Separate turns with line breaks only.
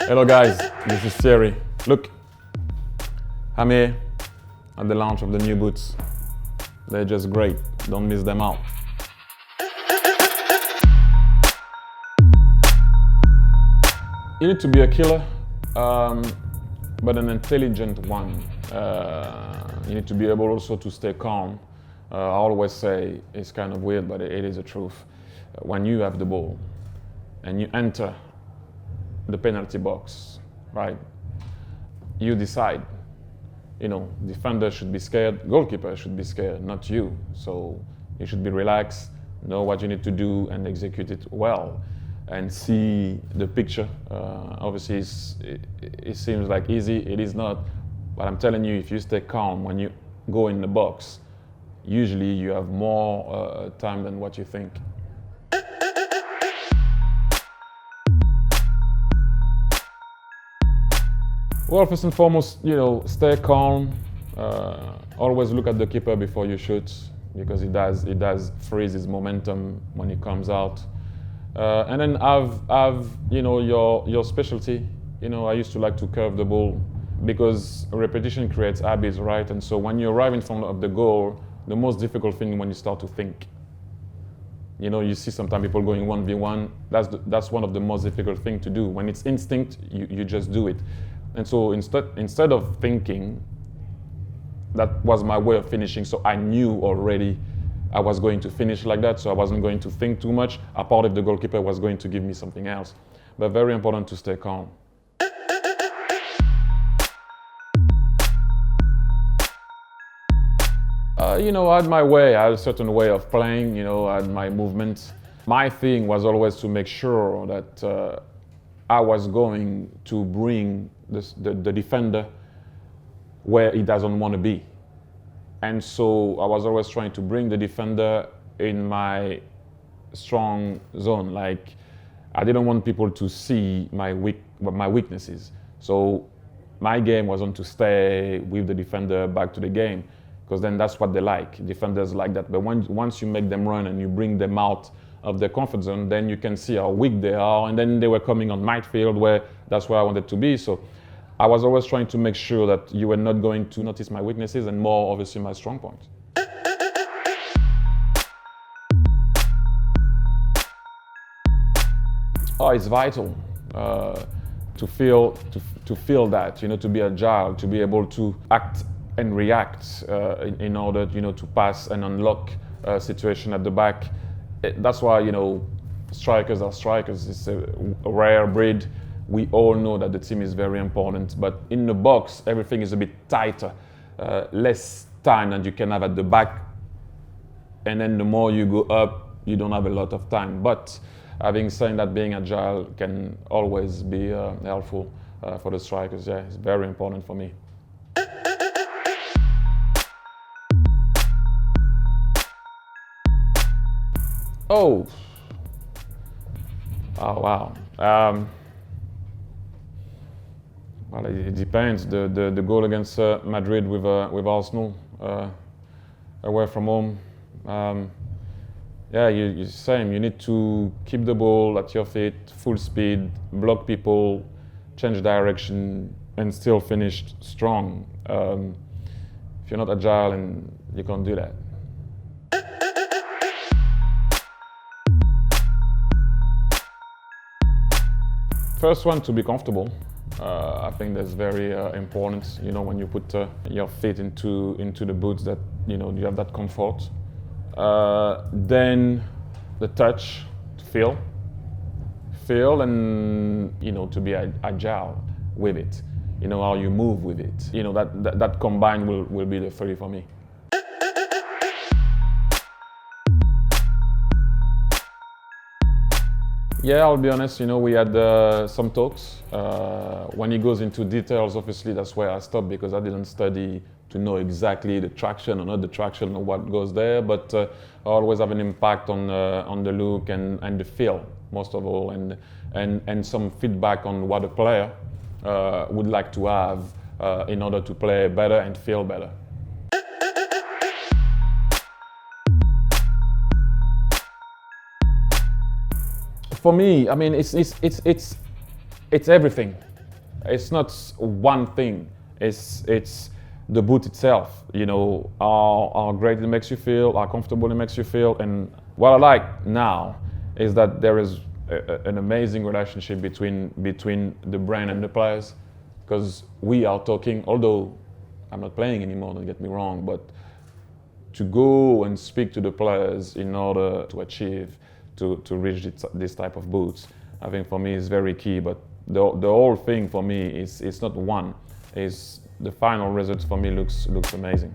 Hello guys, this is Thierry. Look, I'm here at the launch of the new boots. They're just great, don't miss them out. You need to be a killer, but an intelligent one. You need to be able also to stay calm. I always say, it's kind of weird, but it is the truth. When you have the ball and you enter the penalty box, right? You decide, defender should be scared, goalkeeper should be scared, not you. So you should be relaxed, know what you need to do and execute it well and see the picture. Obviously it seems like easy, it is not, but I'm telling you, if you stay calm when you go in the box, usually you have more time than what you think. Well, first and foremost, stay calm. Always look at the keeper before you shoot, because it does freeze his momentum when he comes out. And then have your specialty. I used to like to curve the ball because repetition creates habits, right? And so when you arrive in front of the goal, the most difficult thing when you start to think. You see sometimes people going 1v1. That's one of the most difficult things to do. When it's instinct, you just do it. And so instead of thinking, that was my way of finishing. So I knew already I was going to finish like that, so I wasn't going to think too much, apart if the goalkeeper was going to give me something else. But very important to stay calm. I had my way, I had a certain way of playing, I had my movement. My thing was always to make sure that I was going to bring the defender where he doesn't want to be. And so I was always trying to bring the defender in my strong zone. Like, I didn't want people to see my weaknesses. So my game wasn't to stay with the defender back to the game, because then that's what they like. Defenders like that. But once you make them run and you bring them out of their comfort zone, then you can see how weak they are. And then they were coming on my field, where that's where I wanted to be. So I was always trying to make sure that you were not going to notice my weaknesses and more obviously my strong points. Oh, it's vital to feel that, to be agile, to be able to act and react in order, to pass and unlock a situation at the back. That's why, strikers are strikers. It's a rare breed. We all know that the team is very important, but in the box, everything is a bit tighter, less time than you can have at the back. And then the more you go up, you don't have a lot of time. But having said that, being agile can always be helpful for the strikers. Yeah, it's very important for me. Oh wow. Well, it depends. The goal against Madrid with Arsenal away from home. Yeah, you same. You need to keep the ball at your feet, full speed, block people, change direction, and still finish strong. If you're not agile, and you can't do that. First one, to be comfortable. I think that's very important. When you put your feet into the boots, that you have that comfort. Then the touch, to feel, and to be agile with it. How you move with it. That combined will be the 30 for me. Yeah, I'll be honest, we had some talks. When he goes into details, obviously that's where I stopped, because I didn't study to know exactly the traction or not the traction or what goes there, but I always have an impact on the look and the feel, most of all, and some feedback on what a player would like to have in order to play better and feel better. For me, I mean, it's It's everything. It's not one thing. It's the boot itself. You know, how great it makes you feel, how comfortable it makes you feel. And what I like now is that there is an amazing relationship between the brand and the players, because we are talking. Although I'm not playing anymore, don't get me wrong, but to go and speak to the players in order to achieve, to reach this type of boots, I think for me is very key. But the whole thing for me is, it's not one, is the final result for me looks amazing.